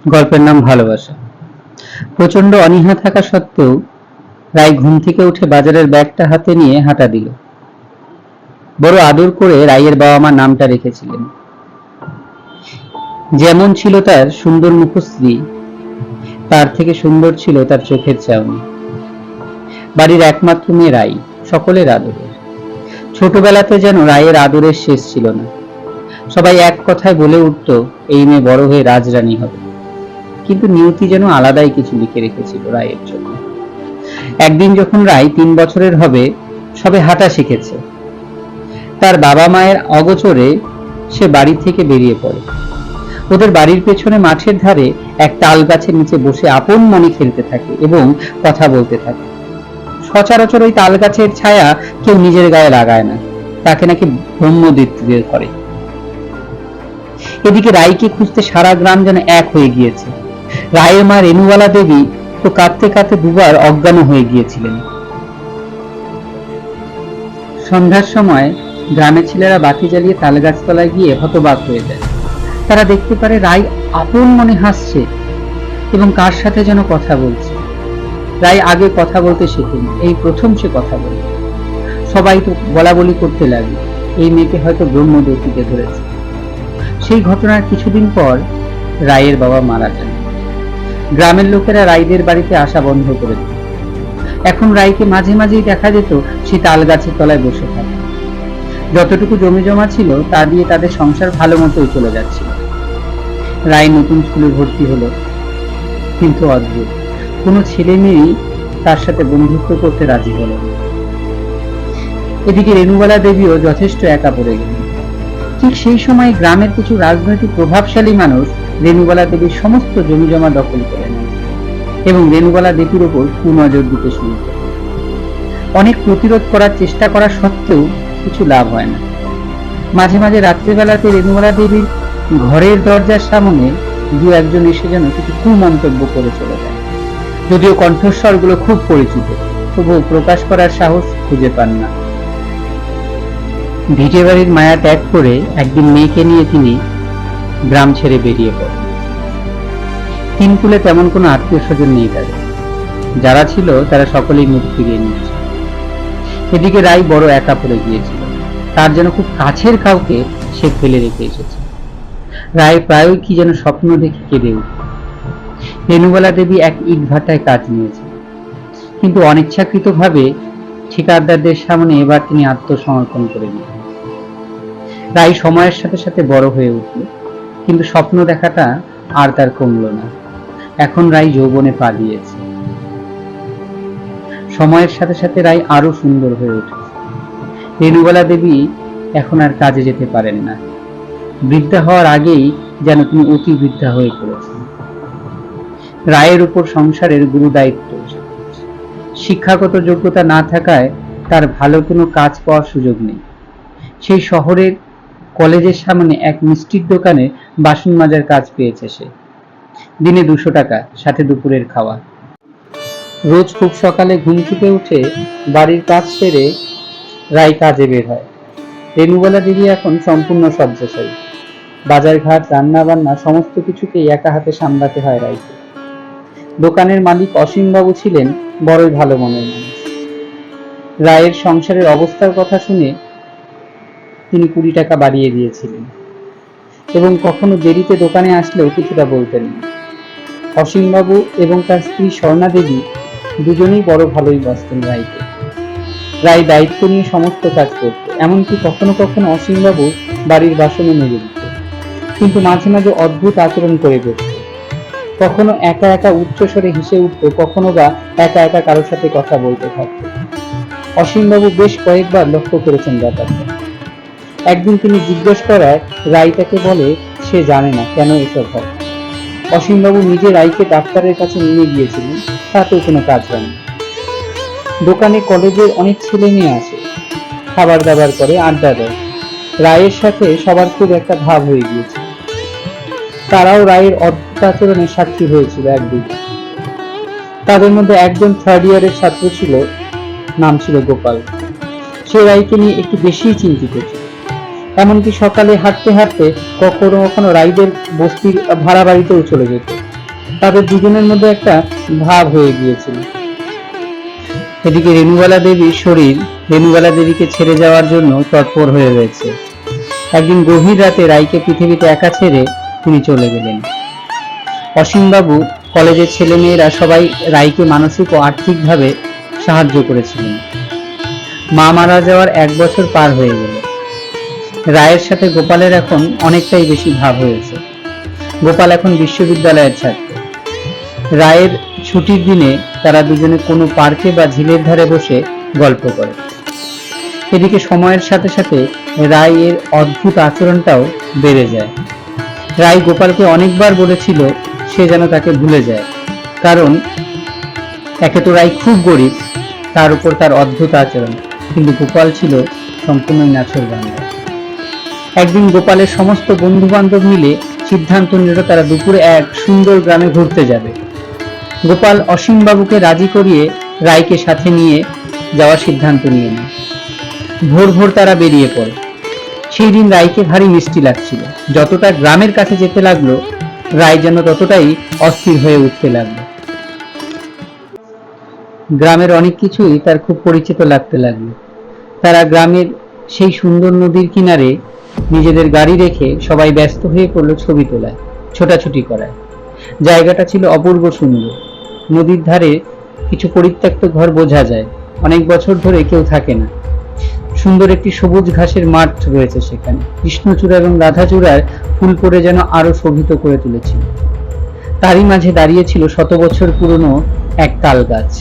গল্পের নাম ভালোবাসা। প্রচন্ড অনীহা থাকা সত্ত্বেও রায় ঘুম থেকে উঠে বাজারের ব্যাগটা হাতে নিয়ে হাঁটা দিল। বড় আদর করে রায়ের বাবা মা নামটা রেখেছিলেন। যেমন ছিল তার সুন্দর মুখশ্রী, তার থেকে সুন্দর ছিল তার চোখের চাউনি। বাড়ির একমাত্র মেয়ে রাই, সকলের আদরের। ছোটবেলাতে যেন রায়ের আদরের শেষ ছিল না। সবাই এক কথায় বলে উঠত, এই মেয়ে বড় হয়ে রাজরানী হবে। কিন্তু নিয়তি যেন আলাদাই কিছু লিখে রেখেছিল রায়ের জন্য। একদিন যখন রায় 3 বছরের হবে, সবে হাঁটা শিখেছে, তার বাবা মায়ের অগোচরে সে বাড়ি থেকে বেরিয়ে পড়ে। ওদের বাড়ির পেছনে মাঠের ধারে এক তাল গাছের নিচে বসে আপন মনে খেলতে থাকে এবং কথা বলতে থাকে। সচরাচর ওই তাল গাছের ছায়া কেউ নিজের গায়ে লাগায় না, তাকে নাকি ব্রহ্মদৈত্যদের করে। এদিকে রায়কে খুঁজতে সারা গ্রাম যেন এক হয়ে গিয়েছে। রায়ের মা রেণুবালা দেবী তো কাঁদতে কাঁদতে দুবার অজ্ঞান হয়ে গিয়েছিলেন। সন্ধ্যার সময় গ্রামের ছেলেরা বাতি জ্বালিয়ে তাল গাছতলায় গিয়ে হতবাক হয়ে যায়। তারা দেখতে পারে রায় আপন মনে হাসছে এবং কার সাথে যেন কথা বলছে। রায় আগে কথা বলতে শেখেনি, এই প্রথম সে কথা বলে। সবাই তো বলা বলি করতে লাগে, এই মেয়েকে হয়তো ব্রহ্মদৈত্যকে ধরেছে। সেই ঘটনার কিছুদিন পর রায়ের বাবা মারা যান। গ্রামের লোকেরা রায়দের বাড়িতে আসা বন্ধ করে দিল। এখন রায়কে মাঝে মাঝেই দেখা যেত সে তাল গাছের তলায় বসে থাকে। যতটুকু জমি জমা ছিল তা দিয়ে তাদের সংসার ভালো মতোই চলে যাচ্ছিল। রায় নতুন স্কুলে ভর্তি হলো, কিন্তু অদ্ভুত, কোনো ছেলে মেয়েই তার সাথে বন্ধুত্ব করতে রাজি হলো না। এদিকে রেণুবালা দেবীও যথেষ্ট একা পড়ে গেলেন। ঠিক সেই সময় গ্রামের কিছু রাজনৈতিক প্রভাবশালী মানুষ রেণুবালা দেবীর সমস্ত জমি জমা দখল করে নেন এবং রেণুবালা দেবীর উপর কুনজর দিতে শুরু করে। অনেক প্রতিরোধ করার চেষ্টা করা সত্ত্বেও কিছু লাভ হয় না। মাঝে মাঝে রাত্রিবেলাতে রেণুবালা দেবীর ঘরের দরজার সামনে দু একজন এসে যেন কিছু কুমন্তব্য করে চলে যায়। যদিও কণ্ঠস্বরগুলো খুব পরিচিত, তবুও প্রকাশ করার সাহস খুঁজে পান না। ভিটে বাড়ির মায়া ত্যাগ করে একদিন মেয়েকে নিয়ে তিনি গ্রাম ছেড়ে বেরিয়ে পড়েন। তিনকুলে তেমন কোনো আত্মীয় স্বজন নেই তাদের, যারা ছিল তারা সকলেই মুখ ফিরিয়ে নিয়েছে। এদিকে রায় বড় একা পড়ে গিয়েছিল, তার যেন খুব কাছের কাউকে সে ফেলে রেখে এসেছে। রায় প্রায়ই কি যেন স্বপ্ন দেখে কেঁদে উঠত। রেণুবালা দেবী এক ইট ভাটায় কাজ নিয়েছে, কিন্তু অনিচ্ছাকৃতভাবে ঠিকাদারদের সামনে এবার তিনি আত্মসমর্পণ করে দিলেন। রায় সময়ের সাথে সাথে বড় হয়ে উঠল, কিন্তু স্বপ্ন দেখাটা আর তার কমল না। এখন রায় যৌবনে পা দিয়েছে। সময়ের সাথে সাথে রায় আরো সুন্দর হয়ে উঠেছে। রেণুবালা দেবী এখন আর কাজে যেতে পারেন না। বৃদ্ধা হওয়ার আগেই যেন তিনি অতি বৃদ্ধা হয়ে পড়েছেন। রায়ের উপর সংসারের গুরু দায়িত্ব। শিক্ষাগত যোগ্যতা না থাকায় তার ভালো কোনো কাজ পাওয়ার সুযোগ নেই। সেই শহরের কলেজের সামনে এক মিষ্টির দোকানে বাসন মাজার কাজ পেয়েছে সে। দিনে 200 টাকা, সাথে দুপুরের খাওয়া। রোজ খুব সকালে ঘুম থেকে উঠে বাড়ির কাজ সেরে রায় কাজে বের হয়। রেণুবালা দেবী এখন সম্পূর্ণ শয্যাশায়ী। বাজারঘাট, রান্না বান্না সমস্ত কিছুকেই একা হাতে সামলাতে হয় রায়কে। দোকানের মালিক অসীমবাবু ছিলেন বড়ই ভালো মনের মানুষ। রায়ের সংসারের অবস্থার কথা শুনে তিনি 20 টাকা বাড়িয়ে দিয়েছিলেন এবং কখনো দেরিতে দোকানে আসলেও কিছুটা বলতেন না। অসীমবাবু এবং তার স্ত্রী স্বর্ণা দেবী দুজনেই বড় ভালোই বাসতেন রায়কে। রায় দায়িত্ব নিয়ে সমস্ত কাজ করত, এমনকি কখনো কখনো অসীমবাবু বাড়ির বাসনও মেজে দিত। কিন্তু মাঝে মাঝে অদ্ভুত আচরণ করে বসত। কখনো একা একা উচ্চস্বরে হেসে উঠত, কখনো বা একা একা কারোর সাথে কথা বলতে থাকত। অসীমবাবু বেশ কয়েকবার লক্ষ্য করেছেন ব্যাপারটা। একদিন তিনি জিজ্ঞেস করায় রায় তাকে বলে সে জানে না কেন এসব হয়। অসীমবাবু নিজে রায়কে ডাক্তারের কাছে নিয়ে গিয়েছিলেন, তাতেও কোনো কাজ হয়নি। দোকানে কলেজের অনেক ছেলে মেয়ে আসে, খাবার দাবার করে, আড্ডা দেয়। রায়ের সাথে সবার খুব একটা ভাব হয়ে গিয়েছে। তারাও রায়ের অদ্ভুত আচরণের সাক্ষী হয়েছিল একদিন। তাদের মধ্যে একজন 3rd ইয়ারের ছাত্র ছিল, নাম ছিল গোপাল। সে রায়কে নিয়ে একটু বেশি চিন্তিত ছিল। এমনকি সকালে হাঁটতে হাঁটতে কখনো কখনো রায়দের বস্তির ভাড়া বাড়িতেও চলে যেত। তাদের দুজনের মধ্যে একটা ভাব হয়ে গিয়েছিল। এদিকে রেণুবালা দেবীর শরীর রেণুবালা দেবীকে ছেড়ে যাওয়ার জন্য তৎপর হয়ে রয়েছে। একদিন গভীর রাতে রাইকে পৃথিবীতে একা ছেড়ে তিনি চলে গেলেন। অসীমবাবু কলেজের ছেলেমেয়েরা সবাই রাইকে মানসিক ও আর্থিকভাবে সাহায্য করেছিলেন। মা মারা যাওয়ার 1 বছর পার হয়ে গেল। রায়ের সাথে গোপালের এখন অনেকটাই বেশি ভাব হয়েছে। গোপাল এখন বিশ্ববিদ্যালয়ের ছাত্র। রায়ের ছুটির দিনে তারা দুজনে কোনো পার্কে বা ঝিলের ধারে বসে গল্প করে। এদিকে সময়ের সাথে সাথে রায়ের অদ্ভুত আচরণটাও বেড়ে যায়। রায় গোপালকে অনেকবার বলেছিল সে যেন তাকে ভুলে যায়, কারণ একে তো রায় খুব গরিব, তার উপর তার অদ্ভুত আচরণ, কিন্তু গোপাল ছিল সম্পূর্ণই নাছোড়বান্দা। একদিন গোপালের সমস্ত বন্ধু বান্ধব মিলে সিদ্ধান্ত নিল তারা দুপুরে এক সুন্দর গ্রামে ঘুরতে যাবে। গোপাল অসীমবাবুকে রাজি করিয়ে রায়কে সাথে নিয়ে যাওয়ার সিদ্ধান্ত নিয়ে নেয়। ভোর ভোর তারা বেরিয়ে পড়ে। সেই দিন রায়কে ভারী মিষ্টি লাগছিল। যতটা গ্রামের কাছে যেতে লাগলো, রায় যেন ততটাই অস্থির হয়ে উঠতে লাগলো। গ্রামের অনেক কিছুই তার খুব পরিচিত লাগতে লাগলো। তারা গ্রামের সেই সুন্দর নদীর কিনারে নিজেদের গাড়ি রেখে সবাই ব্যস্ত হয়ে পড়লো ছবি তোলায়, ছোটাছুটি করায়। জায়গাটা ছিল অপূর্ব সুন্দর। নদীর ধারে কিছু পরিত্যক্ত ঘর বোঝা যায়, অনেক বছর ধরে কেউ থাকে না। সুন্দর একটি সবুজ ঘাসের মাঠ রয়েছে সেখানে। কৃষ্ণচূড়া এবং রাধাচূড়ার ফুল পড়ে যেন আরো শোভিত করে তুলেছিল। তারই মাঝে দাঁড়িয়েছিল 100 বছর পুরনো এক তাল গাছ।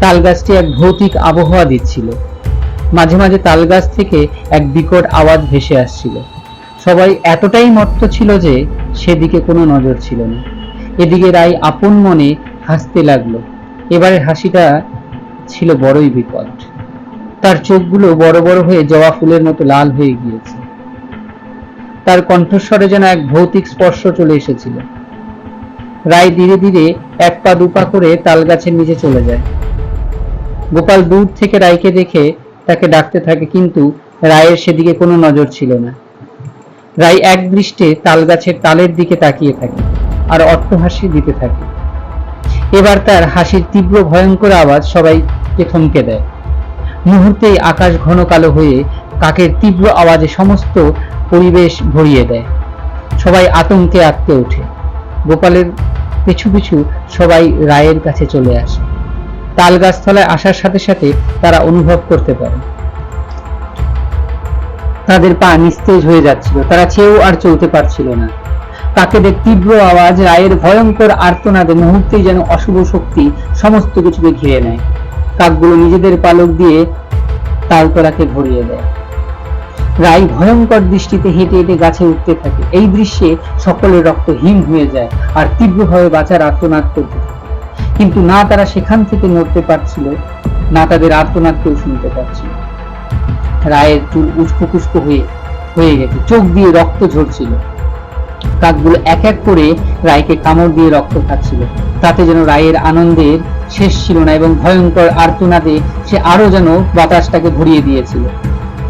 তাল গাছটি এক ভৌতিক আবহাওয়া দিচ্ছিল। মাঝে মাঝে তাল গাছ থেকে এক বিকট আওয়াজ ভেসে আসছিল। সবাই এতটাই মত্ত ছিল যে সেদিকে কোনো নজর ছিল না। এদিকে রায় আপন মনে হাসতে লাগলো। এবারে হাসিটা ছিল বড়ই বিকট। তার চোখগুলো বড় বড় হয়ে জবা ফুলের মতো লাল হয়ে গিয়েছে। তার কণ্ঠস্বরে যেন এক ভৌতিক স্পর্শ চলে এসেছিল। রায় ধীরে ধীরে 1 পা 2 পা করে তাল গাছের নিচে চলে যায়। গোপাল দূর থেকে রায়কে দেখে তাকে ডাকতে থাকে, কিন্তু রায়ের সেদিকে কোনো নজর ছিল না। রায় এক দৃষ্টে তাল গাছের তালের দিকে তাকিয়ে থাকে আর অট্টহাসি দিতে থাকে। এবার তার হাসির তীব্র ভয়ঙ্কর আওয়াজ সবাইকে থমকে দেয়। মুহূর্তেই আকাশ ঘন কালো হয়ে কাকের তীব্র আওয়াজে সমস্ত পরিবেশ ভরিয়ে দেয়। সবাই আতঙ্কে আঁতকে ওঠে। গোপালের পিছু পিছু সবাই রায়ের কাছে চলে আসে। তাল গাছতলায় আসার সাথে সাথে তারা অনুভব করতে পারে তাদের পা নিস্তেজ হয়ে যাচ্ছিল। তারা চেয়েও আর চলতে পারছিল না। কাকেদের তীব্র আওয়াজ, রায়ের ভয়ঙ্কর আর্তনাদে মুহূর্তেই যেন অশুভ শক্তি সমস্ত কিছুকে ঘিরে নেয়। কাকগুলো নিজেদের পালক দিয়ে তালতলাকে ভরিয়ে দেয়। রায় ভয়ঙ্কর দৃষ্টিতে হেঁটে হেঁটে গাছে উঠতে থাকে। এই দৃশ্যে সকলের রক্ত হিম হয়ে যায় আর তীব্রভাবে বাঁচার আর্তনাদ করতে থাকে। কিন্তু না তারা সেখান থেকে নড়তে পারছিল, না তাদের আর্তনাদ কেউ শুনতে পাচ্ছিল। রায়ের চুল উস্কো খুস্কো হয়ে গেছে, চোখ দিয়ে রক্ত ঝরছিল। কাকগুলো এক এক করে রায়কে কামড় দিয়ে রক্ত খাচ্ছিল। তাতে যেন রায়ের আনন্দের শেষ ছিল না এবং ভয়ঙ্কর আর্তনাদে সে আরো যেন বাতাসটাকে ভরিয়ে দিয়েছিল।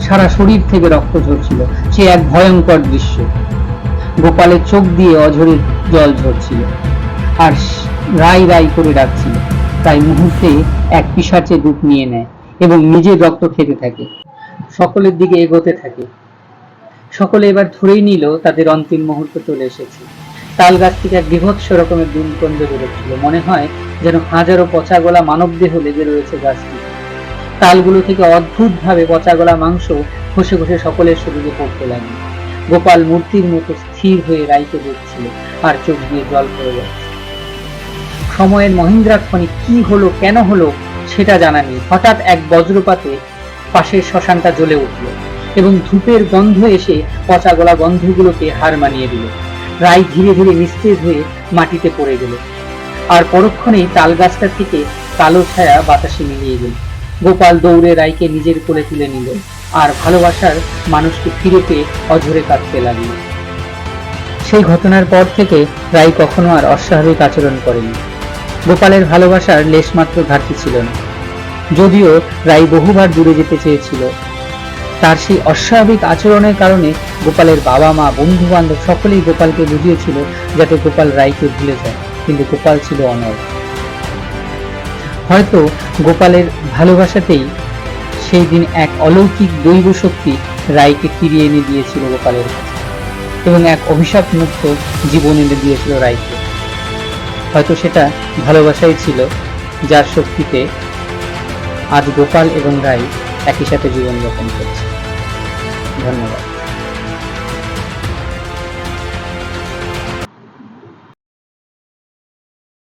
সারা শরীর থেকে রক্ত ঝরছিল। সে এক ভয়ঙ্কর দৃশ্য। গোপালের চোখ দিয়ে অঝরে জল ঝরছিল আর রাই রাই করে ডাকছিল। তাই মুহূর্তে এক পিশাচে রূপ নিয়ে নেয় এবং নিজের রক্ত খেতে থাকে। সকলের দিকে এগোতে থাকে। সকলে এবার ধরেই নিল তাদের অন্তিম মুহূর্ত চলে এসেছে। তাল গাছ থেকে এক বিভৎস রকমের দুর্গন্ধ বেরোচ্ছিল। মনে হয় যেন হাজারো পচা গলা মানব দেহ লেগে রয়েছে গাছটি। তালগুলো থেকে অদ্ভুত ভাবে পচা গলা মাংস ঘষে ঘষে সকলের শরীরে পড়তে লাগলো। গোপাল মূর্তির মতো স্থির হয়ে রাইকে দেখছিল আর চোখ দিয়ে জল পড়ে যাচ্ছে। সময়ের মহেন্দ্রাক্ষণে কি হলো, কেন হলো সেটা জানা নেই। হঠাৎ এক বজ্রপাতে পাশের শ্মশানটা জ্বলে উঠল এবং ধূপের গন্ধ এসে পচা গলা গন্ধগুলোকে হার মানিয়ে দিল। রায় ধীরে ধীরে নিস্তেজ হয়ে মাটিতে পড়ে গেল আর পরক্ষণেই তাল গাছটা থেকে কালো ছায়া বাতাসে মিলিয়ে গেল। গোপাল দৌড়ে রায়কে নিজের কোলে তুলে নিল আর ভালোবাসার মানুষকে ফিরে পেয়ে অঝরে কাঁদতে লাগল। সেই ঘটনার পর থেকে রায় কখনো আর অস্বাভাবিক আচরণ করেনি। গোপালের ভালোবাসার লেশমাত্র ঘাটতি ছিল না। যদিও রায় বহুবার দূরে যেতে চেয়েছিল, তার সেই অস্বাভাবিক আচরণের কারণে গোপালের বাবা মা বন্ধু বান্ধব সকলেই গোপালকে বুঝিয়েছিল যাতে গোপাল রায়কে ভুলে যায়। কিন্তু গোপাল ছিল অনড়। হয়তো গোপালের ভালোবাসাতেই সেই দিন এক অলৌকিক দৈব শক্তি রায়কে ফিরিয়ে এনে দিয়েছিল গোপালের কাছে এবং এক অভিশাপ মুক্ত জীবন এনে দিয়েছিল রায়কে। হয়তো সেটা ভালোবাসাই ছিল, যার শক্তিতে আজ গোপাল এবং রায় একই সাথে জীবনযাপন করছে। ধন্যবাদ।